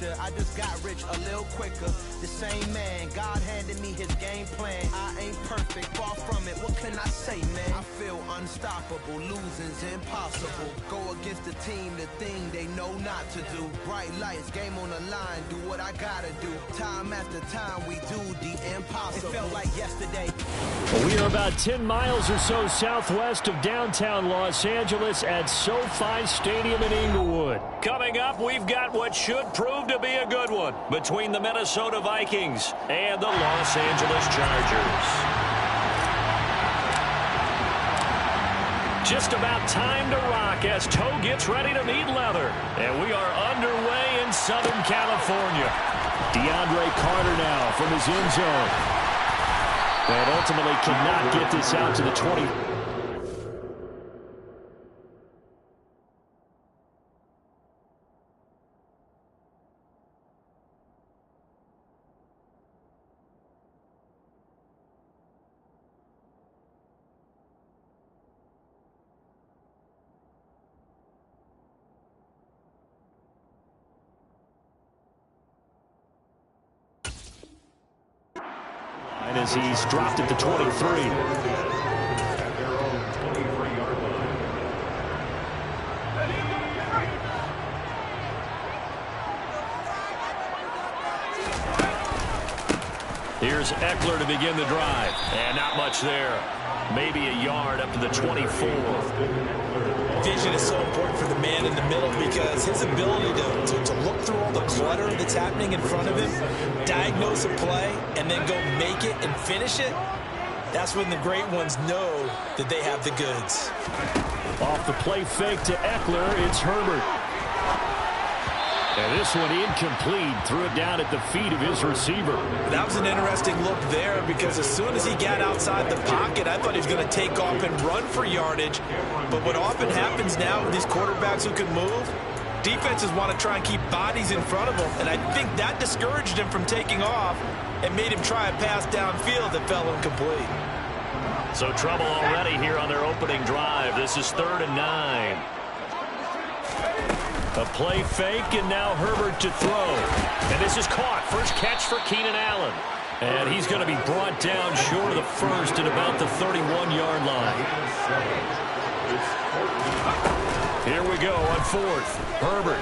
picture. I just got rich a little quicker. The same man, God handed me his game plan. I ain't perfect, far from it. What can I say, man? I feel unstoppable. Losing's impossible. Go against the team, the thing they know not to do. Bright lights, game on the line. Do what I gotta do. Time after time, we do the impossible. It felt like yesterday. We are about 10 miles or so southwest of downtown Los Angeles at SoFi Stadium in Inglewood. Coming up, we've got what should prove to be a good one between the Minnesota Vikings and the Los Angeles Chargers. Just about time to rock as Toe gets ready to meet leather. And we are underway in Southern California. DeAndre Carter now from his end zone. And ultimately cannot get this out to the 20. As he's dropped at the 23. Here's Eckler to begin the drive. And not much there. Maybe a yard up to the 24. Vision is so important for the man in the middle because his ability to look through all the clutter that's happening in front of him, diagnose a play, and then go make it and finish it, that's when the great ones know that they have the goods. Off the play fake to Eckler, it's Herbert. And this one incomplete. Threw it down at the feet of his receiver. That was an interesting look there because as soon as he got outside the pocket, I thought he was going to take off and run for yardage. But what often happens now with these quarterbacks who can move, defenses want to try and keep bodies in front of them. And I think that discouraged him from taking off and made him try a pass downfield that fell incomplete. So trouble already here on their opening drive. This is 3rd and 9. A play fake, and now Herbert to throw. And this is caught. First catch for Keenan Allen. And he's going to be brought down short of the first at about the 31-yard line. Here we go on 4th. Herbert.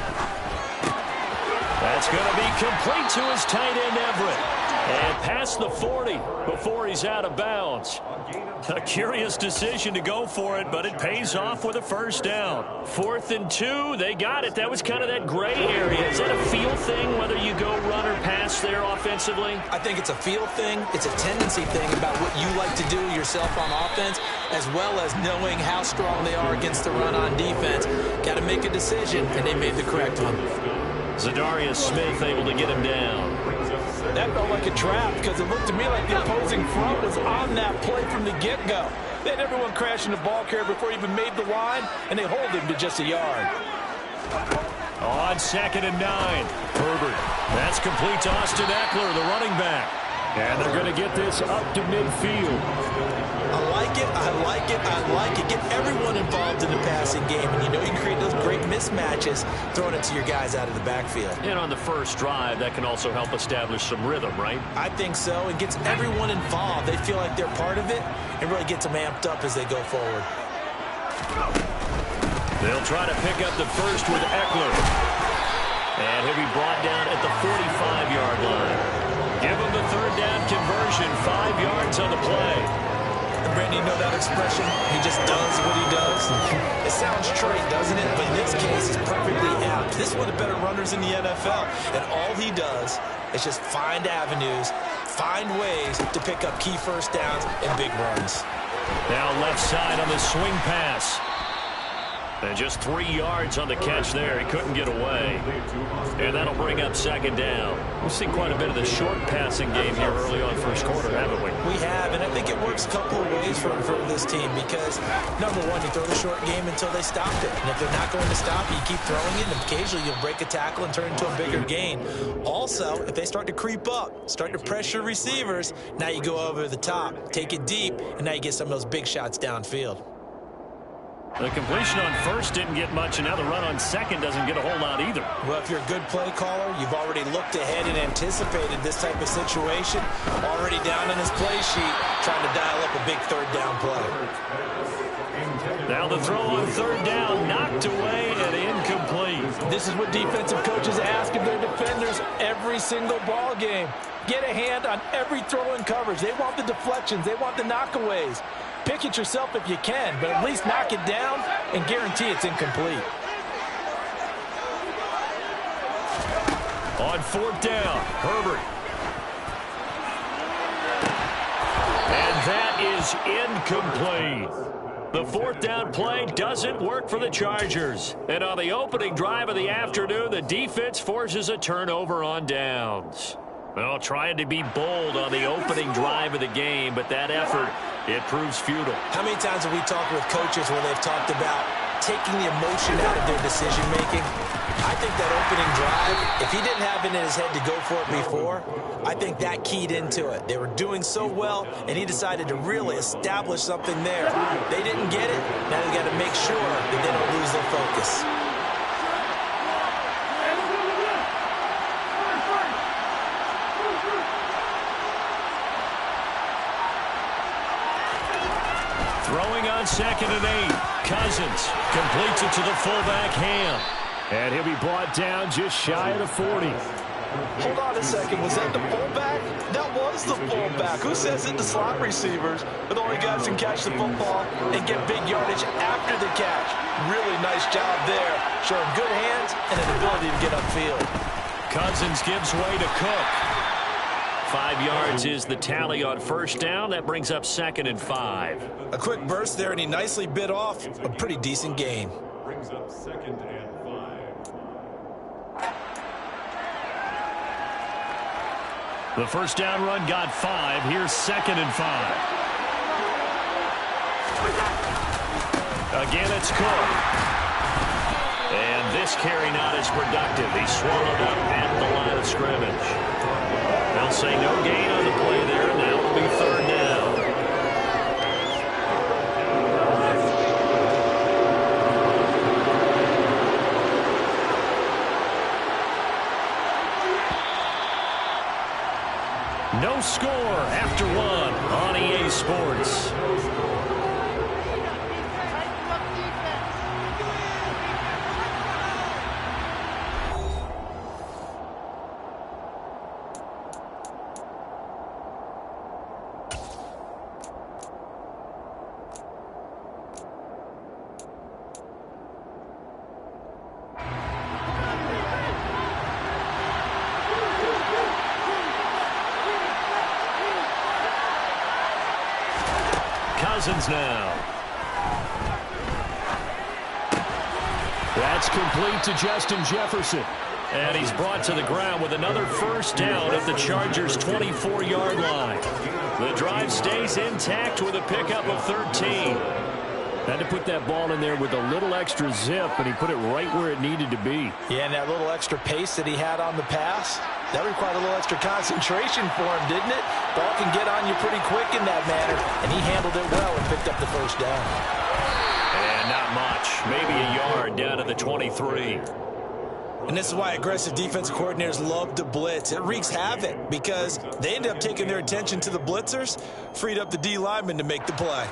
That's going to be complete to his tight end, Everett. And past the 40 before he's out of bounds. A curious decision to go for it, but it pays off with a first down. 4th and 2, they got it. That was kind of that gray area. Is that a feel thing, whether you go run or pass there offensively? I think it's a feel thing. It's a tendency thing about what you like to do yourself on offense, as well as knowing how strong they are against the run on defense. Got to make a decision, and they made the correct one. Zadarius Smith able to get him down. That felt like a trap because it looked to me like the opposing front was on that play from the get-go. They had everyone crashing the ball carrier before he even made the line, and they hold him to just a yard. On 2nd and 9, Herbert. That's complete to Austin Eckler, the running back. And they're going to get this up to midfield. I like it, I like it, I like it. Get everyone involved in the passing game, and you know you can create those great mismatches throwing it to your guys out of the backfield. And on the first drive, that can also help establish some rhythm, right? I think so. It gets everyone involved. They feel like they're part of it and really gets them amped up as they go forward. They'll try to pick up the first with Eckler. And he'll be brought down at the 45-yard line. Give him the 3rd down conversion, 5 yards on the play. Brandon, you know that expression? He just does what he does. It sounds trite, doesn't it? But in this case, it's perfectly apt. This is one of the better runners in the NFL. And all he does is just find avenues, find ways to pick up key first downs and big runs. Now left side on the swing pass. And just 3 yards on the catch there. He couldn't get away. And that'll bring up 2nd down. We've seen quite a bit of the short passing game here early on first quarter, haven't we? We have, and I think it works a couple of ways for this team because, number one, you throw the short game until they stop it. And if they're not going to stop it, you keep throwing it, and occasionally you'll break a tackle and turn it into a bigger gain. Also, if they start to creep up, start to pressure receivers, now you go over the top, take it deep, and now you get some of those big shots downfield. The completion on first didn't get much, and now the run on second doesn't get a whole lot either. Well, if you're a good play caller, you've already looked ahead and anticipated this type of situation. Already down in his play sheet, trying to dial up a big third down play. Now the throw on third down, knocked away and incomplete. This is what defensive coaches ask of their defenders every single ball game. Get a hand on every throw in coverage. They want the deflections. They want the knockaways. Pick it yourself if you can, but at least knock it down and guarantee it's incomplete. On fourth down, Herbert. And that is incomplete. The fourth down play doesn't work for the Chargers. And on the opening drive of the afternoon, the defense forces a turnover on downs. Well, trying to be bold on the opening drive of the game, but that effort, it proves futile. How many times have we talked with coaches where they've talked about taking the emotion out of their decision-making? I think that opening drive, if he didn't have it in his head to go for it before, I think that keyed into it. They were doing so well, and he decided to really establish something there. They didn't get it. Now they got to make sure that they don't lose their focus. Throwing on 2nd and 8. Cousins completes it to the fullback, Ham. And he'll be brought down just shy of the 40. Hold on a second. Was that the fullback? That was the fullback. Who says that the slot receivers are the only guys who can catch the football and get big yardage after the catch? Really nice job there. Showing good hands and an ability to get upfield. Cousins gives way to Cook. 5 yards is the tally on first down. That brings up 2nd and 5. A quick burst there, and he nicely bit off a pretty decent gain. Brings up 2nd and 5. The first down run got 5. Here's 2nd and 5. Again, it's Cook. And this carry not as productive. He swallowed up at the line of scrimmage. They'll say no gain on the play there, and now it'll be 3rd down. No score after 1 on EA Sports. Cousins now. That's complete to Justin Jefferson. And he's brought to the ground with another first down at the Chargers' 24-yard line. The drive stays intact with a pickup of 13. Had to put that ball in there with a little extra zip, and he put it right where it needed to be. Yeah, and that little extra pace that he had on the pass, that required a little extra concentration for him, didn't it? Ball can get on you pretty quick in that manner, and he handled it well and picked up the first down. And not much, maybe a yard down to the 23. And this is why aggressive defensive coordinators love to blitz. It wreaks havoc because they end up taking their attention to the blitzers, freed up the D lineman to make the play.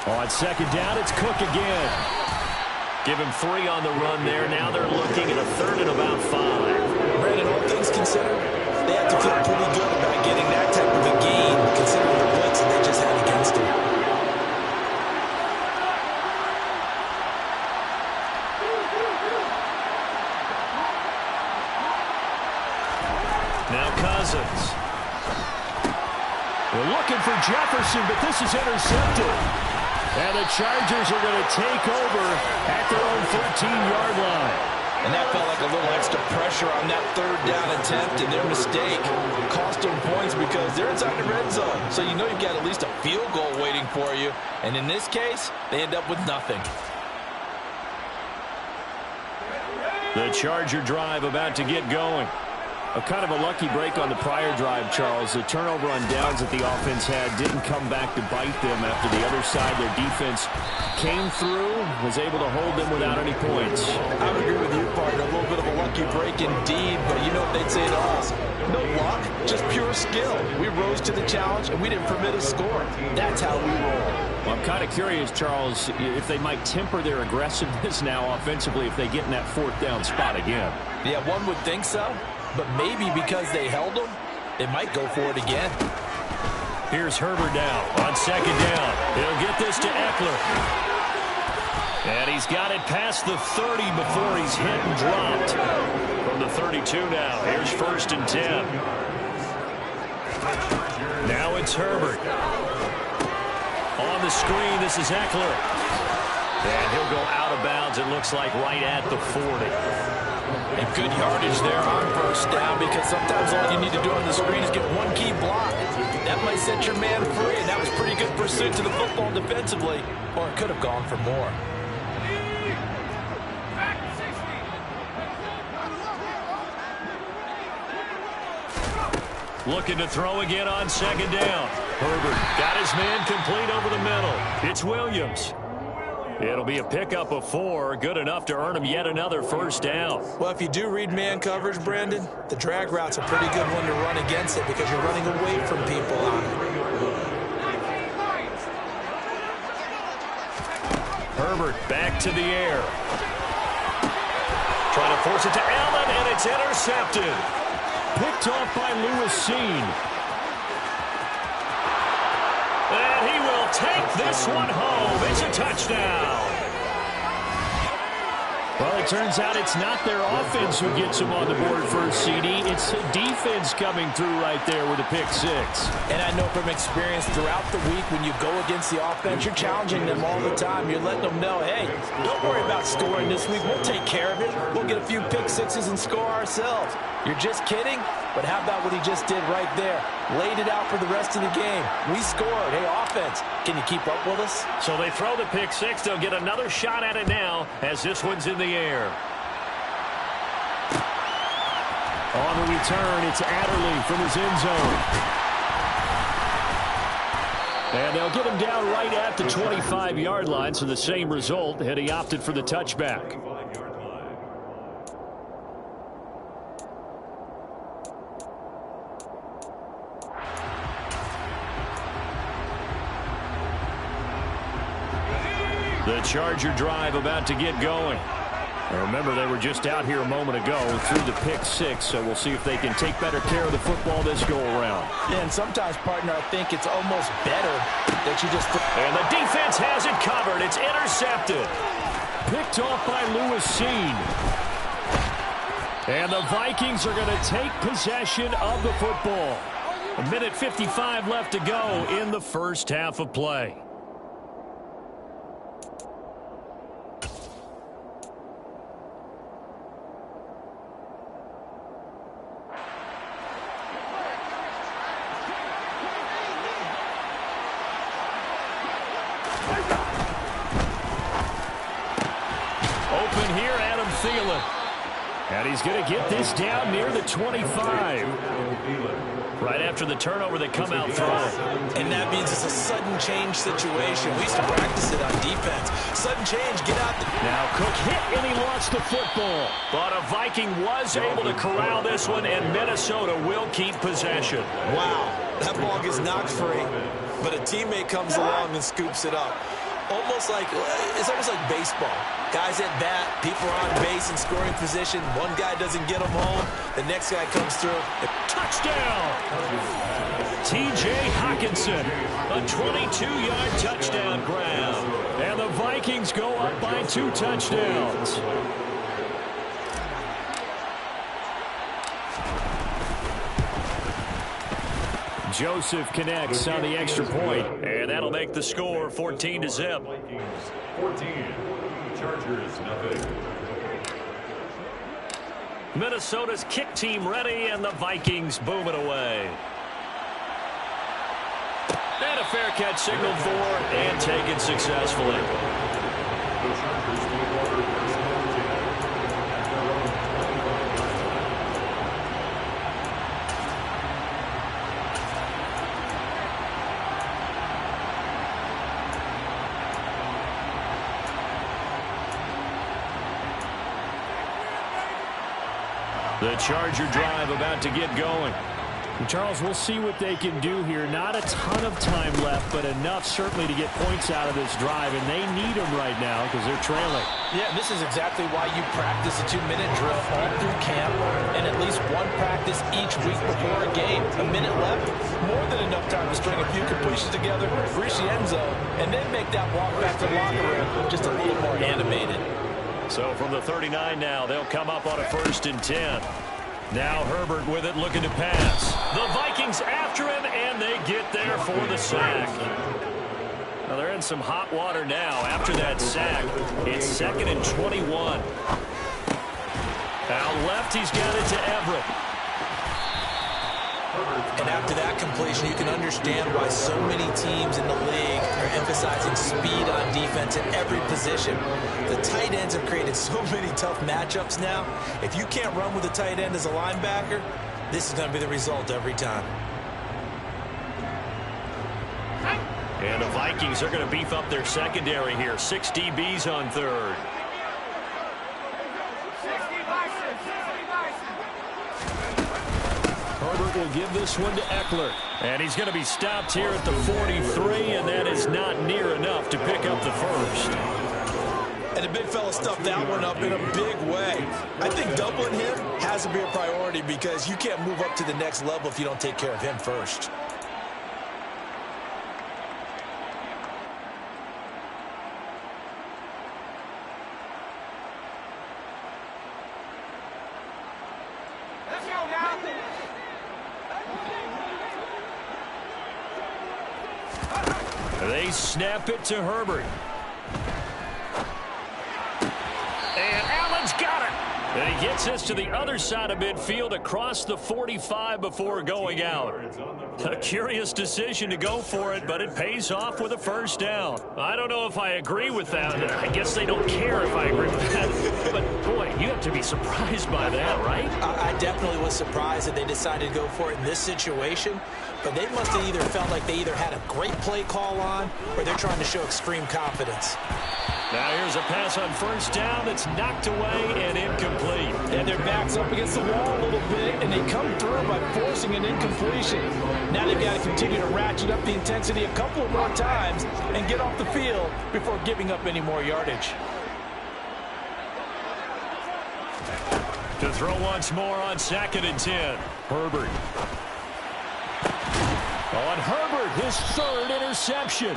On 2nd down, it's Cook again. Give him 3 on the run there. Now they're looking at a 3rd and about 5. Brandon, all things considered, they have to feel pretty good about getting that type of a gain, considering the blitz that they just had against him. Now Cousins. We're looking for Jefferson, but this is intercepted. And the Chargers are going to take over at their own 13-yard line. And that felt like a little extra pressure on that 3rd down attempt, and their mistake cost them points because they're inside the red zone. So you know you've got at least a field goal waiting for you. And in this case, they end up with nothing. The Charger drive about to get going. A kind of a lucky break on the prior drive, Charles. The turnover on downs that the offense had didn't come back to bite them after the other side. Their defense came through, was able to hold them without any points. I would agree with you, partner. A little bit of a lucky break indeed, but you know what they'd say to us. No luck, just pure skill. We rose to the challenge, and we didn't permit a score. That's how we roll. Well, I'm kind of curious, Charles, if they might temper their aggressiveness now offensively if they get in that fourth down spot again. Yeah, one would think so. But maybe because they held them, they might go for it again. Here's Herbert now on second down. He'll get this to Eckler. And he's got it past the 30 before he's hit and dropped. From the 32 now, here's 1st and 10. Now it's Herbert. On the screen, this is Eckler. And he'll go out of bounds, it looks like, right at the 40. And good yardage there on first down, because sometimes all you need to do on the screen is get one key block. That might set your man free, and that was pretty good pursuit to the football defensively, or it could have gone for more. Looking to throw again on second down. Herbert got his man complete over the middle. It's Williams. It'll be a pickup of 4, good enough to earn him yet another first down. Well, if you do read man coverage, Brandon, the drag route's a pretty good one to run against it because you're running away from people on it. Herbert back to the air. Trying to force it to Allen, and it's intercepted. Picked off by Lewis Cine. And he will take this one home. It's a touchdown. Well, it turns out it's not their offense who gets them on the board first, CD. It's the defense coming through right there with a pick 6. And I know from experience throughout the week when you go against the offense, you're challenging them all the time. You're letting them know, hey, don't worry about scoring this week. We'll take care of it. We'll get a few pick 6s and score ourselves. You're just kidding? But how about what he just did right there? Laid it out for the rest of the game. We scored. Hey, offense, can you keep up with us? So they throw the pick 6. They'll get another shot at it now as this one's in the air. On the return, it's Adderley from his end zone. And they'll get him down right at the 25-yard line, so the same result had he opted for the touchback. The Charger drive about to get going. Now remember, they were just out here a moment ago through the pick 6, so we'll see if they can take better care of the football this go-around. Yeah, and sometimes, partner, I think it's almost better that you just... And the defense has it covered. It's intercepted. Picked off by Lewis Cine. And the Vikings are going to take possession of the football. 1:55 left to go in the first half of play. Open here, Adam Thielen. And he's going to get this down near the 25. Right after the turnover, they come out throwing. And that means it's a sudden change situation. We used to practice it on defense. Sudden change, get out there. Now Cook hit and he lost the football. But a Viking was able to corral this one, and Minnesota will keep possession. Wow, that ball gets knocked free, but a teammate comes along and scoops it up. It's almost like baseball. Guys at bat, people are on base in scoring position. One guy doesn't get them home. The next guy comes through. Touchdown! T.J. Hockenson, a 22-yard touchdown grab. And the Vikings go up by 2 touchdowns. Joseph connects on the extra point, and that'll make the score 14-0. 14. Chargers, nothing. Minnesota's kick team ready, and the Vikings boom it away. And a fair catch signaled for and taken successfully. The Charger drive about to get going. And Charles, we'll see what they can do here. Not a ton of time left, but enough certainly to get points out of this drive, and they need them right now because they're trailing. Yeah, this is exactly why you practice a 2-minute drill all through camp and at least one practice each week before a game. A minute left, more than enough time to string a few completions together, reach the end zone, and then make that walk back to the locker room just a little more animated. So from the 39 now, they'll come up on a 1st and 10. Now Herbert with it, looking to pass. The Vikings after him, and they get there for the sack. Now they're in some hot water now after that sack. It's 2nd and 21. Out left, he's got it to Everett. And after that completion, you can understand why so many teams in the league are emphasizing speed on defense at every position. The tight ends have created so many tough matchups now. If you can't run with a tight end as a linebacker, this is going to be the result every time. And the Vikings are going to beef up their secondary here. 6 DBs on 3rd. Herbert will give this one to Eckler. And he's going to be stopped here at the 43, and that is not near enough to pick up the 1st. And the big fella stuffed that one up in a big way. I think doubling him has to be a priority because you can't move up to the next level if you don't take care of him first. They snap it to Herbert. And Allen's got it. And he gets us to the other side of midfield across the 45 before going out. A curious decision to go for it, but it pays off with a 1st down. I don't know if I agree with that. I guess they don't care if I agree with that. But, boy, you have to be surprised by that, right? I definitely was surprised that they decided to go for it in this situation. But they must have either felt like they either had a great play call on or they're trying to show extreme confidence. Now here's a pass on 1st down. It's knocked away and incomplete. And their back's up against the wall a little bit, and they come through by forcing an incompletion. Now they've got to continue to ratchet up the intensity a couple of more times and get off the field before giving up any more yardage. To throw once more on 2nd and 10. Herbert. On Herbert, his 3rd interception.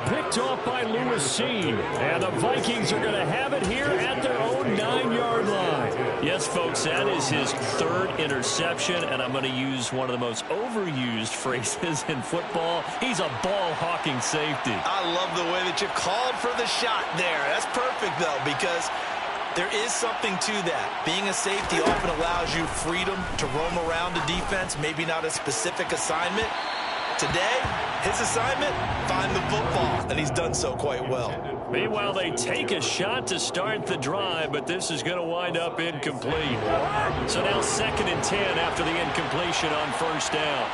Picked off by Lewis Cine. And the Vikings are going to have it here at their own 9-yard line. Yes, folks, that is his 3rd interception, and I'm going to use one of the most overused phrases in football. He's a ball-hawking safety. I love the way that you called for the shot there. That's perfect, though, because there is something to that. Being a safety often allows you freedom to roam around the defense, maybe not a specific assignment. Today, his assignment, find the football, and he's done so quite well. Meanwhile, they take a shot to start the drive, but this is going to wind up incomplete. So now 2nd and 10 after the incompletion on 1st down.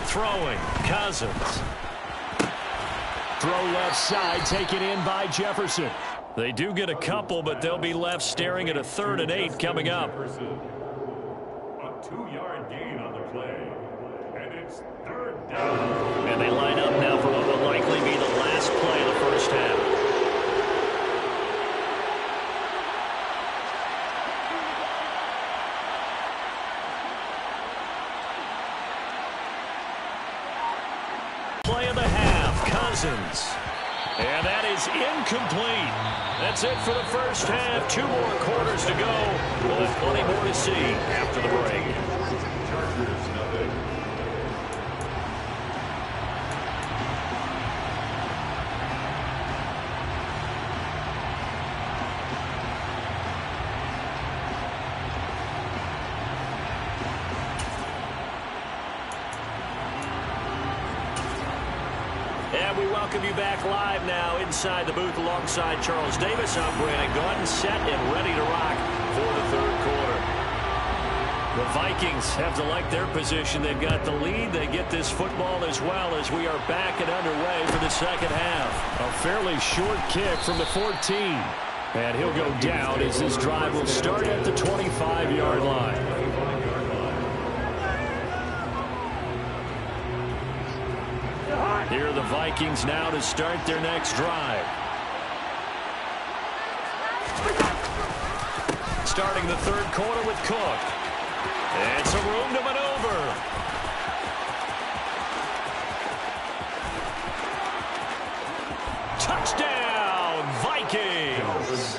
Throwing, Cousins. Throw left side, taken in by Jefferson. They do get a couple, but they'll be left staring at a 3rd and 8 coming up. A 2-yard gain on the play. And it's 3rd down. And they line up now for what will likely be the last play of the 1st half. Play of the half, Cousins. And that is incomplete. That's it for the 1st half. 2 more quarters to go. We'll have plenty more to see after the break. Chargers, nothing. And we welcome you back live now inside the booth alongside Charles Davis. I'm Brandon Gaudin, set and ready to rock for the 3rd quarter. The Vikings have to like their position. They've got the lead. They get this football as well as we are back and underway for the second half. A fairly short kick from the 14. And he'll go down as this drive will start at the 25-yard line. Here are the Vikings now to start their next drive. Starting the third quarter with Cook. It's a room to maneuver. Touchdown, Vikings.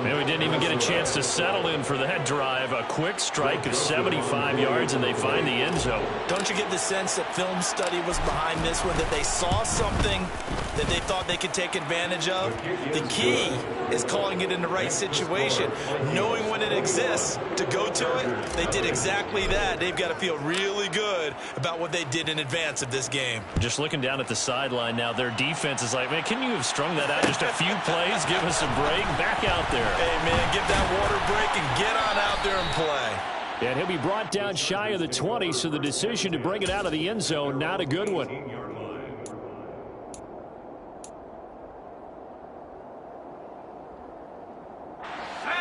And we didn't even get a chance to settle in for that drive. A quick strike of 75 yards, and they find the end zone. Don't you get the sense that film study was behind this one, that they saw something that they thought they could take advantage of? The key is calling it in the right situation, knowing when it exists to go to it. They did exactly that. They've got to feel really good about what they did in advance of this game. Just looking down at the sideline now, their defense is like, man, can you have strung that out just a few plays? Give us a break. Back out there. Hey, man, give that water break and get on out there and play. And he'll be brought down shy of the 20, so the decision to bring it out of the end zone, not a good one.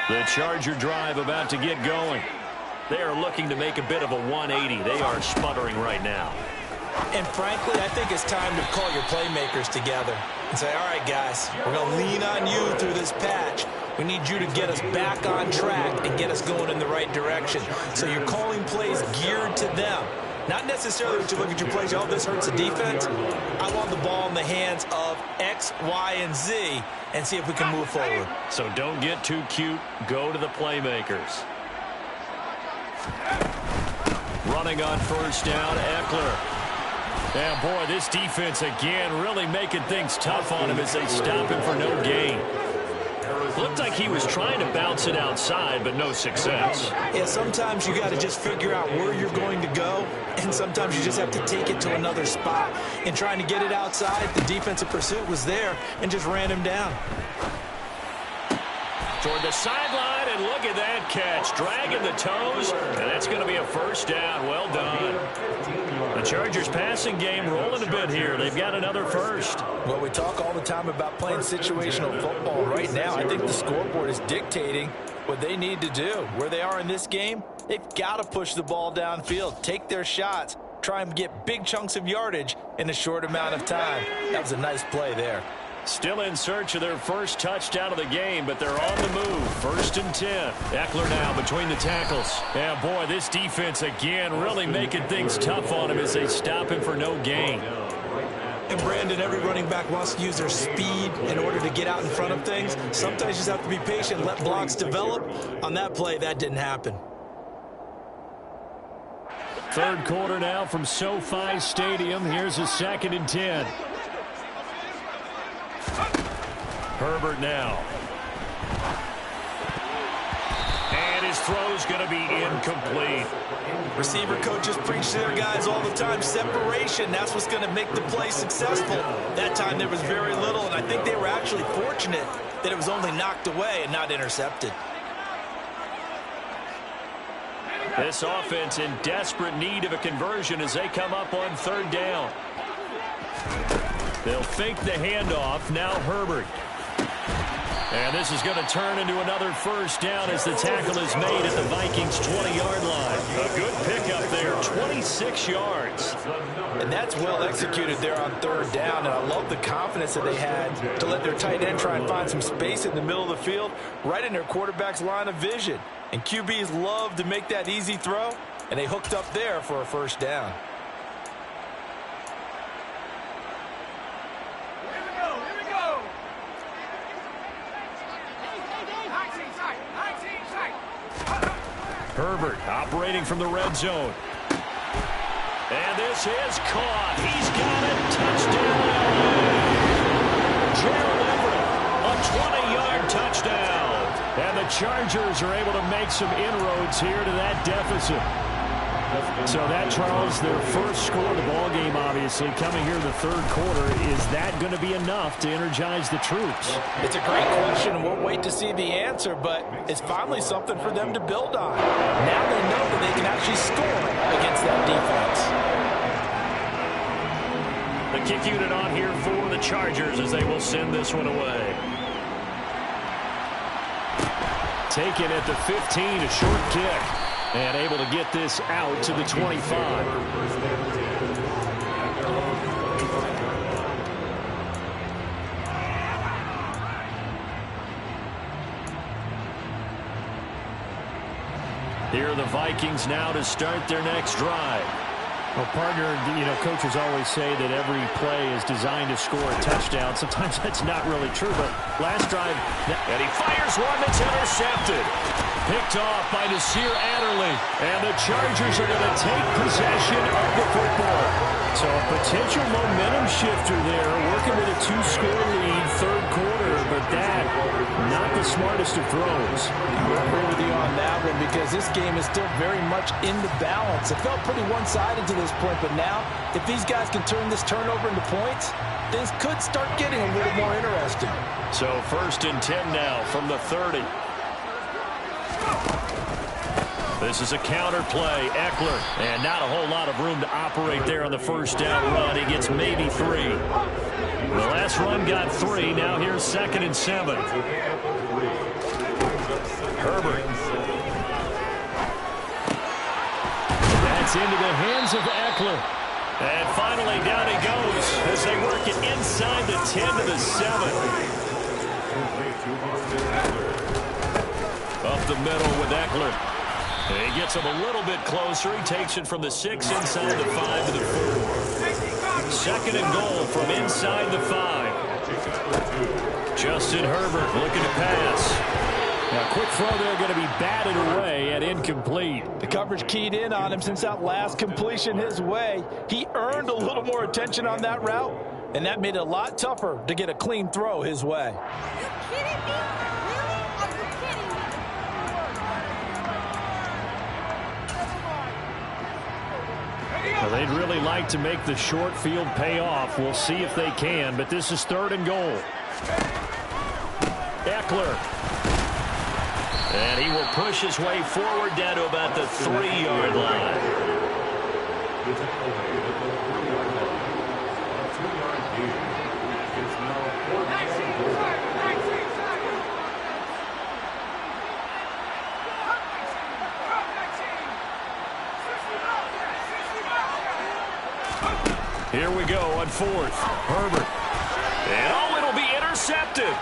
The Charger drive about to get going. They are looking to make a bit of a 180. They are sputtering right now. And frankly, I think it's time to call your playmakers together and say, all right, guys, we're going to lean on you through this patch. We need you to get us back on track and get us going in the right direction. So you're calling plays geared to them. Not necessarily that you look at your plays, oh, this hurts the defense. I want the ball in the hands of X, Y, and Z and see if we can move forward. So don't get too cute. Go to the playmakers. Running on first down, Eckler. And boy, this defense again really making things tough on him as they stop him for no gain. Looked like he was trying to bounce it outside, but no success. Yeah, sometimes you got to just figure out where you're going to go, and sometimes you just have to take it to another spot. In trying to get it outside, the defensive pursuit was there and just ran him down. Toward the sideline, and look at that catch. Dragging the toes, and that's going to be a first down. Well done. The Chargers passing game rolling a bit here. They've got another first. Well, we talk all the time about playing situational football. Right now, I think the scoreboard is dictating what they need to do. Where they are in this game, they've got to push the ball downfield, take their shots, try and get big chunks of yardage in a short amount of time. That was a nice play there. Still in search of their first touchdown of the game, but they're on the move. 1st and 10. Eckler now between the tackles. Yeah, boy, this defense again really making things tough on him as they stop him for no gain. And Brandon, every running back wants to use their speed in order to get out in front of things. Sometimes you just have to be patient, let blocks develop. On that play, that didn't happen. Third quarter now from SoFi Stadium. Here's a 2nd and 10. Herbert now. And his throw's going to be incomplete. Receiver coaches preach to their guys all the time. Separation, that's what's going to make the play successful. That time there was very little, and I think they were actually fortunate that it was only knocked away and not intercepted. This offense in desperate need of a conversion as they come up on 3rd down. They'll fake the handoff. Now Herbert. And this is going to turn into another first down as the tackle is made at the Vikings' 20-yard line. A good pickup there, 26 yards. And that's well executed there on 3rd down. And I love the confidence that they had to let their tight end try and find some space in the middle of the field, right in their quarterback's line of vision. And QBs love to make that easy throw, and they hooked up there for a first down. Herbert operating from the red zone. And this is caught. He's got it. Touchdown. Gerald Everett, a 20-yard touchdown. And the Chargers are able to make some inroads here to that deficit. So that, Charles, their first score of the ball game, obviously, coming here in the third quarter. Is that going to be enough to energize the troops? It's a great question, and we'll wait to see the answer, but it's finally something for them to build on. Now they know that they can actually score against that defense. The kick unit on here for the Chargers as they will send this one away. Taken at the 15, a short kick. And able to get this out to the 25. Here are the Vikings now to start their next drive. Well, partner, coaches always say that every play is designed to score a touchdown. Sometimes that's not really true, but last drive... And he fires one that's intercepted. Picked off by Nasir Adderley. And the Chargers are going to take possession of the football. So a potential momentum shifter there, working with a 2-score lead, third quarter, but that, not the smartest of throws. I agree with you on that one because this game is still very much in the balance. It felt pretty one-sided to this point, but now, if these guys can turn this turnover into points, things could start getting a little more interesting. So 1st and 10 now from the 30. This is a counter play. Eckler, and not a whole lot of room to operate there on the first down run. He gets maybe 3. The last run got 3. Now here's 2nd and 7. Herbert. That's into the hands of Eckler. And finally down he goes as they work it inside the 10 to the 7. Up the middle with Eckler. And he gets him a little bit closer. He takes it from the 6 inside the 5 to the 4. 2nd and goal from inside the 5. Justin Herbert looking to pass. Now, quick throw there, going to be batted away and incomplete. The coverage keyed in on him since that last completion his way. He earned a little more attention on that route, and that made it a lot tougher to get a clean throw his way. Are you kidding me? Really? Are you kidding me? Well, they'd really like to make the short field pay off. We'll see if they can, but this is 3rd and goal. Eckler. And he will push his way forward down to about the 3-yard line. Here we go on 4th. Herbert. And it'll be intercepted.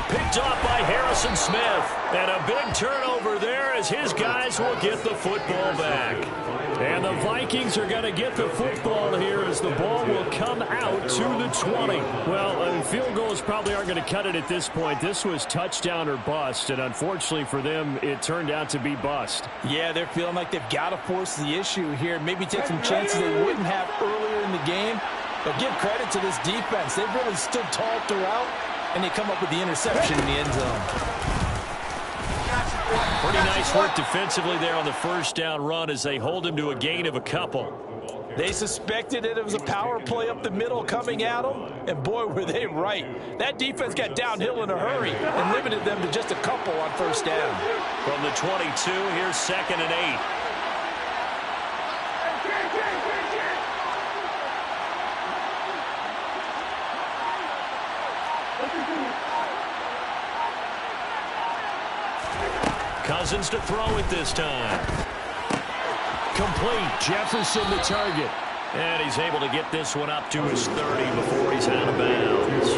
Picked off by Harrison Smith. And a big turnover there as his guys will get the football back. And the Vikings are going to get the football here as the ball will come out to the 20. Well, field goals probably aren't going to cut it at this point. This was touchdown or bust, and unfortunately for them, it turned out to be bust. Yeah, they're feeling like they've got to force the issue here. Maybe take some chances they wouldn't have earlier in the game. But give credit to this defense. They've really stood tall throughout, and they come up with the interception in the end zone. Pretty nice work defensively there on the first down run as they hold him to a gain of a couple. They suspected that it was a power play up the middle coming at them, and boy, were they right. That defense got downhill in a hurry and limited them to just a couple on first down. From the 22, here's 2nd and 8. Cousins to throw it this time. Complete. Jefferson the target. And he's able to get this one up to his 30 before he's out of bounds.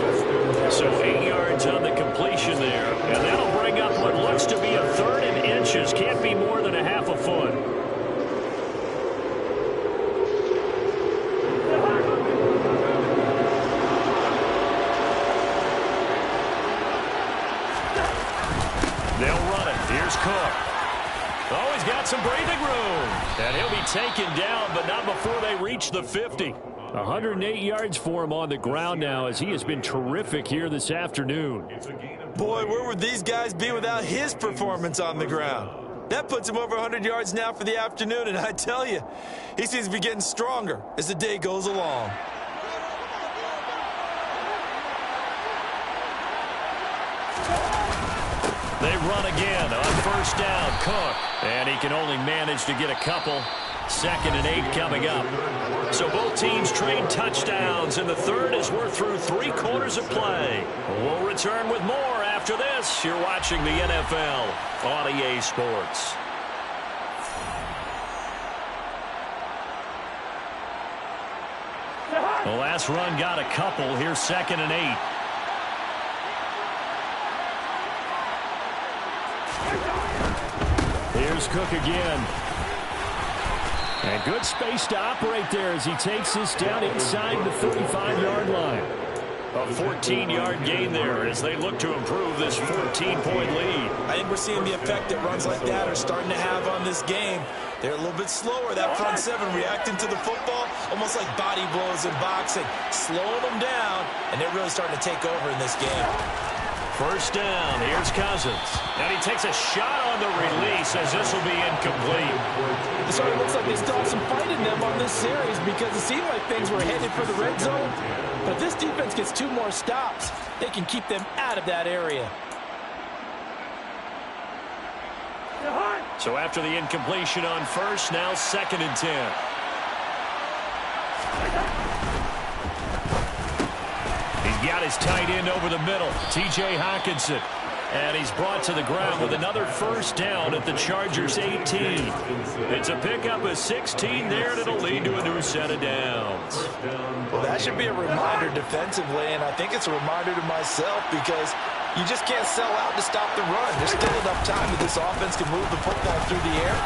So 8 yards on the completion there. And that'll bring up what looks to be a 3rd and inches. Can't be more than a half a foot. They'll run it. Here's Cook. Oh, he's got some breathing room. And he'll be taken down, but not before they reach the 50. 108 yards for him on the ground now as he has been terrific here this afternoon. Boy, where would these guys be without his performance on the ground? That puts him over 100 yards now for the afternoon, and I tell you, he seems to be getting stronger as the day goes along. They run again on first down, Cook. And he can only manage to get a couple. 2nd and 8 coming up. So both teams trade touchdowns, and the third as we're through 3 quarters of play. We'll return with more after this. You're watching the NFL on EA Sports. The last run got a couple. Here's 2nd and 8. Here's Cook again. And good space to operate there as he takes this down inside the 35-yard line. A 14-yard gain there as they look to improve this 14-point lead. I think we're seeing the effect that runs like that are starting to have on this game. They're a little bit slower, that front seven, reacting to the football, almost like body blows in boxing, slowing them down, and they're really starting to take over in this game. First down, here's Cousins. And he takes a shot on the release as this will be incomplete. It sort of looks like they still have some fight in them on this series because it seemed like things were headed for the red zone. But if this defense gets 2 more stops, they can keep them out of that area. So after the incompletion on first, now 2nd and 10. He's got his tight end over the middle, T.J. Hockenson. And he's brought to the ground with another first down at the Chargers' 18. It's a pickup of 16 there, and it'll lead to a new set of downs. Well, that should be a reminder defensively, and I think it's a reminder to myself because you just can't sell out to stop the run. There's still enough time that this offense can move the football through the air,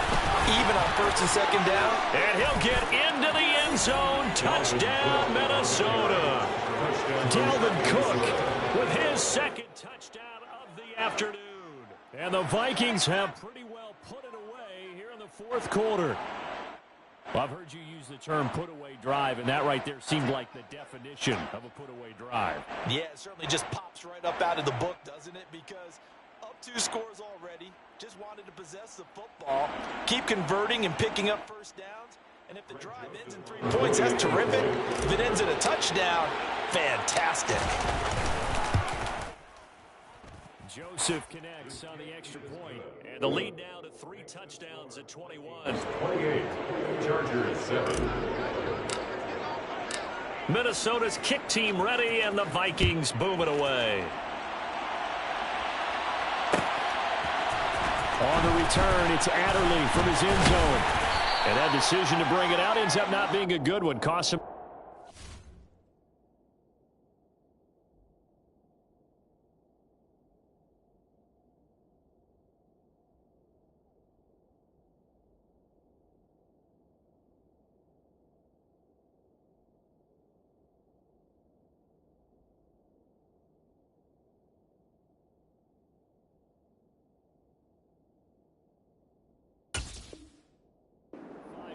even on 1st and 2nd down. And he'll get into the end zone. Touchdown, Minnesota. Dalvin Cook with his 2nd touchdown of the afternoon. And the Vikings have pretty well put it away here in the 4th quarter. Well, I've heard you use the term put-away drive, and that right there seemed like the definition of a put-away drive. Yeah, it certainly just pops right up out of the book, doesn't it? Because up 2 scores already, just wanted to possess the football, keep converting and picking up first downs. And if the drive ends in 3 points, that's terrific. If it ends in a touchdown, fantastic. Joseph connects on the extra point. And the lead now to 3 touchdowns at 21. 28, Chargers 7. Minnesota's kick team ready, and the Vikings boom it away. On the return, it's Adderley from his end zone. And that decision to bring it out ends up not being a good one. Costs him.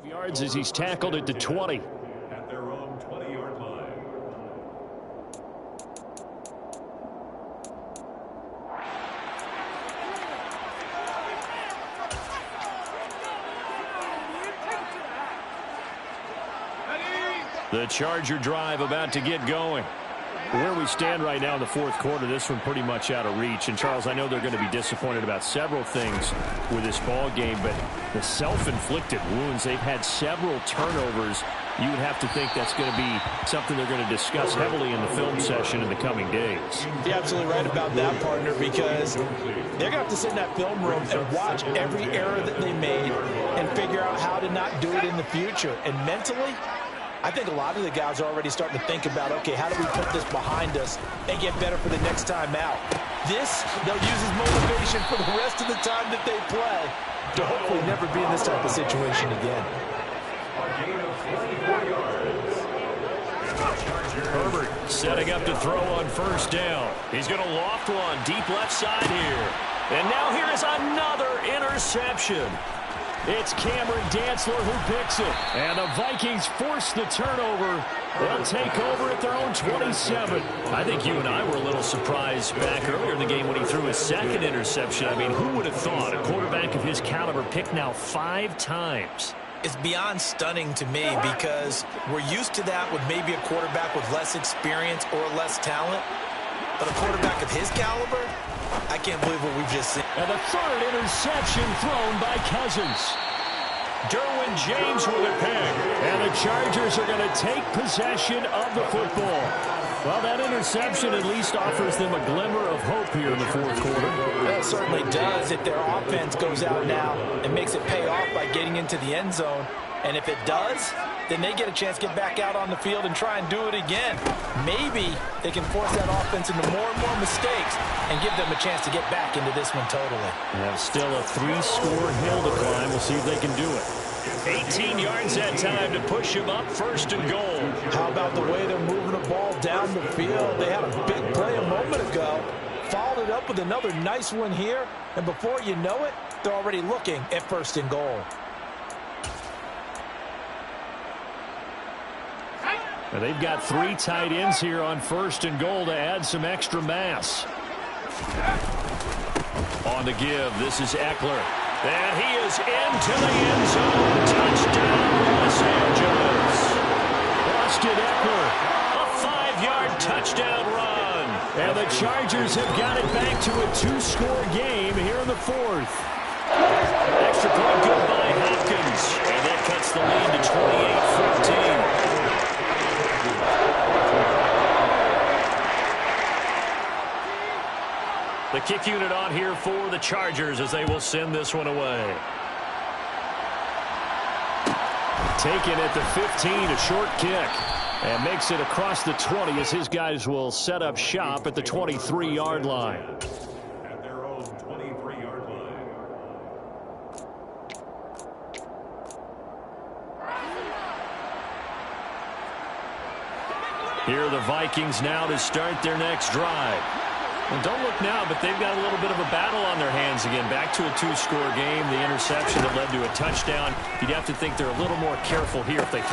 Yards as he's tackled at the 20. At their own 20-yard line. The Charger drive about to get going. Where we stand right now in the 4th quarter, this one pretty much out of reach. And, Charles, I know they're going to be disappointed about several things with this ball game, but the self-inflicted wounds, they've had several turnovers. You would have to think that's going to be something they're going to discuss heavily in the film session in the coming days. You're absolutely right about that, partner, because they're going to have to sit in that film room and watch every error that they made and figure out how to not do it in the future. And mentally, I think a lot of the guys are already starting to think about, okay, how do we put this behind us and get better for the next time out? This, they'll use as motivation for the rest of the time that they play to hopefully never be in this type of situation again. A gain of 24 yards. Herbert setting up to throw on first down. He's going to loft one deep left side here. And now here is another interception. It's Cameron Dantzler who picks it. And the Vikings force the turnover. They'll take over at their own 27. I think you and I were a little surprised back earlier in the game when he threw his second interception. I mean, who would have thought a quarterback of his caliber picked now 5 times? It's beyond stunning to me because we're used to that with maybe a quarterback with less experience or less talent. But a quarterback of his caliber, I can't believe what we've just seen. And the third interception thrown by Cousins. Derwin James with a pick. And the Chargers are going to take possession of the football. Well, that interception at least offers them a glimmer of hope here in the fourth quarter. That certainly does if their offense goes out now and makes it pay off by getting into the end zone. And if it does, then they get a chance to get back out on the field and try and do it again. Maybe they can force that offense into more and more mistakes and give them a chance to get back into this one totally. Yeah, still a 3-score hill to climb. We'll see if they can do it. 18 yards that time to push him up, first and goal. How about the way they're moving the ball down the field? They had a big play a moment ago, followed it up with another nice one here, and before you know it, they're already looking at first and goal. Now they've got 3 tight ends here on first and goal to add some extra mass. On the give, this is Eckler. And he is into the end zone. Touchdown, Los Angeles. Austin Eckler. A 5-yard touchdown run. And the Chargers have got it back to a 2-score game here in the fourth. Extra point good by Hopkins. And that cuts the lead to 28-14. The kick unit on here for the Chargers as they will send this one away. Taken at the 15, a short kick. And makes it across the 20 as his guys will set up shop at the 23-yard line. At their own 23-yard line. Here are the Vikings now to start their next drive. And don't look now, but they've got a little bit of a battle on their hands again. Back to a 2-score game. The interception that led to a touchdown. You'd have to think they're a little more careful here if they do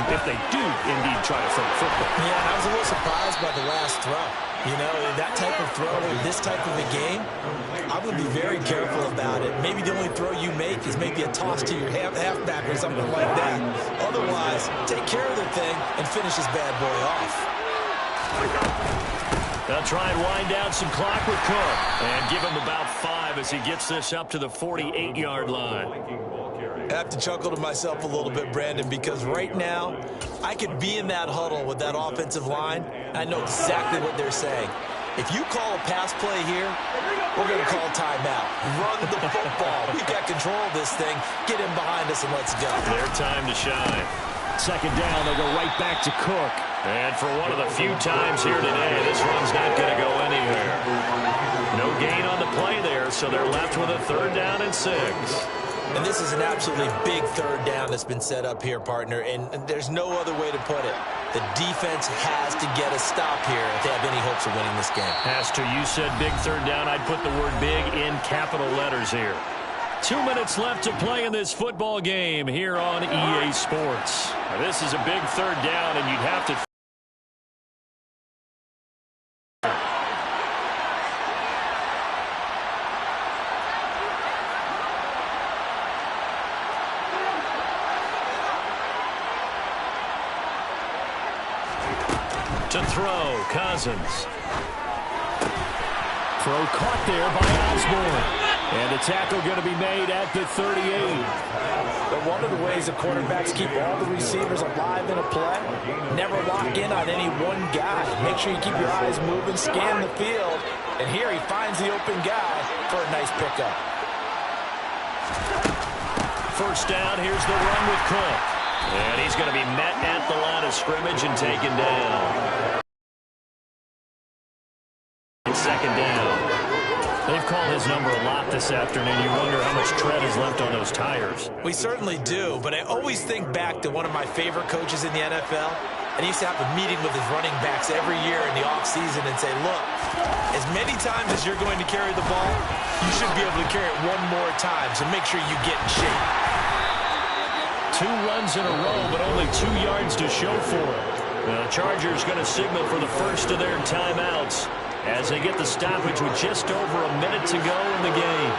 indeed try to throw the football. Yeah, and I was a little surprised by the last throw. You know, that type of throw in this type of a game, I would be very careful about it. Maybe the only throw you make is maybe a toss to your halfback or something like that. Otherwise, take care of the thing and finish this bad boy off. They'll try and wind down some clock with Cook. And give him about 5 as he gets this up to the 48-yard line. I have to chuckle to myself a little bit, Brandon, because right now I could be in that huddle with that offensive line. I know exactly what they're saying. If you call a pass play here, we're going to call timeout. Run the football. We've got control of this thing. Get him behind us and let's go. Their time to shine. Second down, they'll go right back to Cook. And for one of the few times here today, this one's not going to go anywhere. No gain on the play there, so they're left with a 3rd down and 6. And this is an absolutely big 3rd down that's been set up here, partner, and there's no other way to put it. The defense has to get a stop here if they have any hopes of winning this game. Pastor, you said big 3rd down. I'd put the word big in capital letters here. 2 minutes left to play in this football game here on EA Sports. Now, this is a big 3rd down, and you'd have to to throw, Cousins. Throw caught there by Osborne. And the tackle going to be made at the 38. But one of the ways the quarterbacks keep all the receivers alive in a play, never lock in on any one guy. Make sure you keep your eyes moving, scan the field. And here he finds the open guy for a nice pickup. First down, here's the run with Cook. And he's going to be met at the line of scrimmage and taken down. Second down. They've called his number a lot this afternoon. You wonder how much tread is left on those tires. We certainly do, but I always think back to one of my favorite coaches in the NFL. And he used to have a meeting with his running backs every year in the offseason and say, look, as many times as you're going to carry the ball, you should be able to carry it one more time, so make sure you get in shape. 2 runs in a row, but only 2 yards to show for it. The Chargers going to signal for the first of their timeouts as they get the stoppage with just over a minute to go in the game.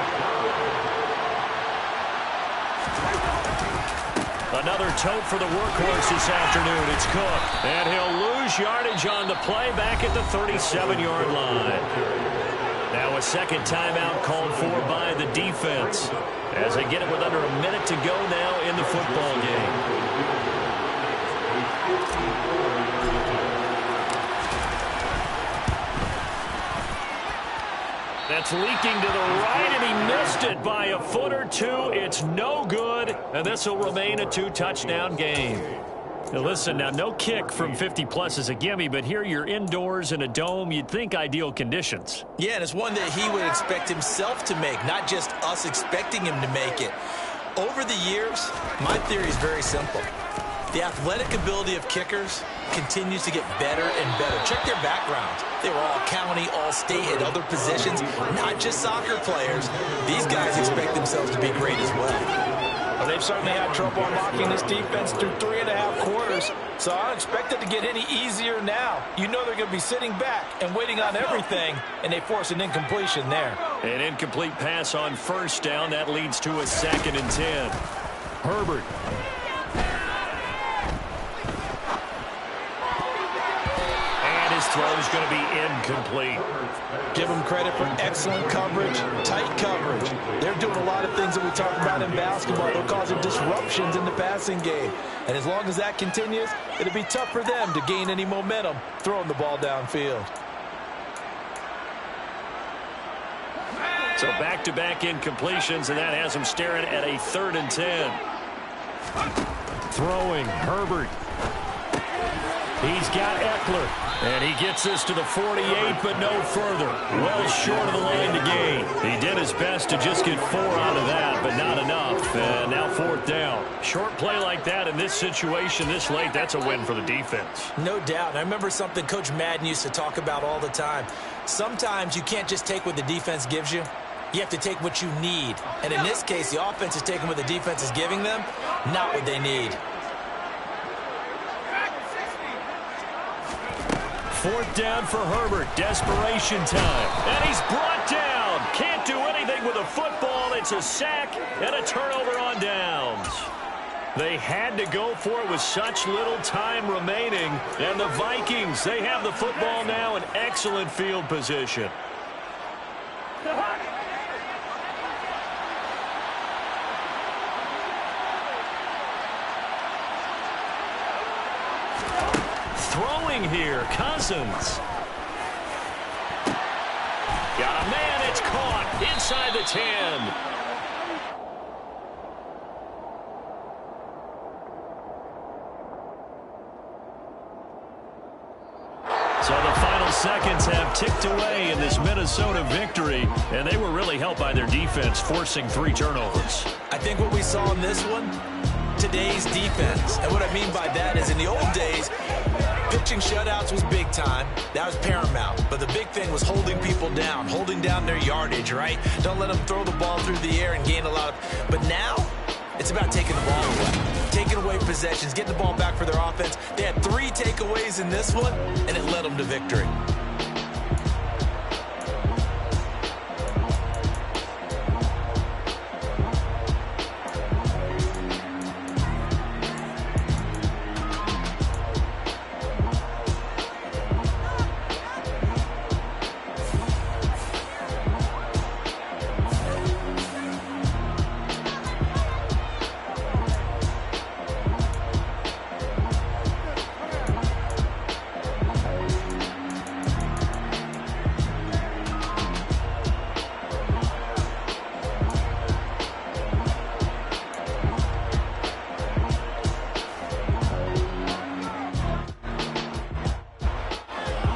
Another tote for the workhorse this afternoon. It's Cook. And he'll lose yardage on the play back at the 37-yard line. Now a second timeout called for by the defense as they get it with under a minute to go now in the football game. That's leaking to the right, and he missed it by a foot or 2. It's no good, and this will remain a 2-touchdown game. Now listen, now no kick from 50-plus is a gimme, but here you're indoors in a dome. You'd think ideal conditions. Yeah, and it's one that he would expect himself to make, not just us expecting him to make it. Over the years, my theory is very simple. The athletic ability of kickers continues to get better and better. Check their backgrounds. They were all county, all state, at other positions, not just soccer players. These guys expect themselves to be great as well. Well, they've certainly had trouble unlocking this defense through 3.5 quarters, so I don't expect it to get any easier now. You know they're going to be sitting back and waiting on everything, and they force an incompletion there. An incomplete pass on first down. That leads to a 2nd and 10. Herbert. Throw is going to be incomplete. Give them credit for excellent coverage, tight coverage. They're doing a lot of things that we talk about in basketball. They're causing disruptions in the passing game. And as long as that continues, it'll be tough for them to gain any momentum throwing the ball downfield. So back-to-back incompletions, and that has them staring at a 3rd and 10. Throwing, Herbert. He's got Eckler. And he gets this to the 48, but no further. Well short of the line to gain. He did his best to just get 4 out of that, but not enough. And now 4th down. Short play like that in this situation this late, that's a win for the defense. No doubt. And I remember something Coach Madden used to talk about all the time. Sometimes you can't just take what the defense gives you. You have to take what you need. And in this case, the offense is taking what the defense is giving them, not what they need. 4th down for Herbert. Desperation time. And he's brought down. Can't do anything with a football. It's a sack and a turnover on downs. They had to go for it with such little time remaining. And the Vikings, they have the football now in excellent field position. Throwing here, Cousins. Got a man, it's caught inside the 10. So the final seconds have ticked away in this Minnesota victory, and they were really helped by their defense, forcing 3 turnovers. I think what we saw in this one, today's defense. And what I mean by that is in the old days, pitching shutouts was big time. That was paramount. But the big thing was holding people down, holding down their yardage, right? Don't let them throw the ball through the air and gain a lot of... But now, it's about taking the ball away. Taking away possessions, getting the ball back for their offense. They had 3 takeaways in this one, and it led them to victory.